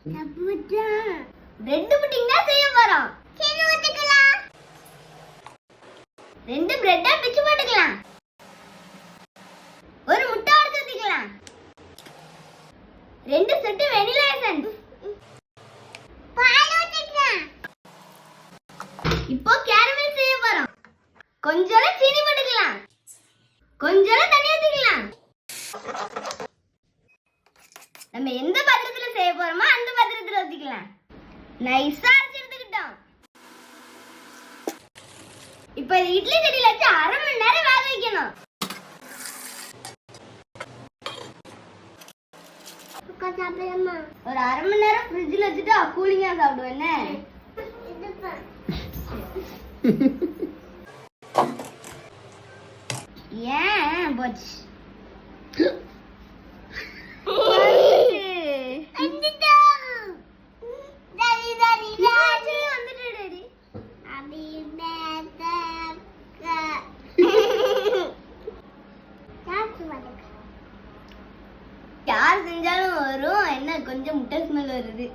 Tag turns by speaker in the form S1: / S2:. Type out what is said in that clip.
S1: Bread pudding தான் செய்ய போறோம். சரி ஊத்திக்கலாம். 2 பிரெட்டை பிச்சு போட்டுக்கலாம். ஒரு முட்டை உடைச்சு ஊத்திக்கலாம். 2 சொட்டு வெனிலா எசன்ஸ். பால் ஊத்திக்கலாம். இப்போ கேரமல் செய்ய போறோம். கொஞ்சம் சீனி போட்டுக்கலாம். கொஞ்சம் தண்ணி ஊத்திக்கலாம். நம்ம எந்த பாத்திரத்துல செய்ய போறோமோ அந்த பாத்திரத்துல ஊத்திக்கலாம். நைஸா அரைச்சு எடுத்துக்கிட்டோம். இப்போ இட்லி சட்டியில வச்சு 1/2 மணி நேரம் வேக வைக்கணும். ஒரு 1/2 மணி நேரம் ஃப்ரிட்ஜ்ல வச்சுட்டு கூலிங்கா சாப்பிடுவேன். ஏன் போச்சு? யார் செஞ்சாலும் வரும். என்ன கொஞ்சம் முட்டை ஸ்மெல் வருது.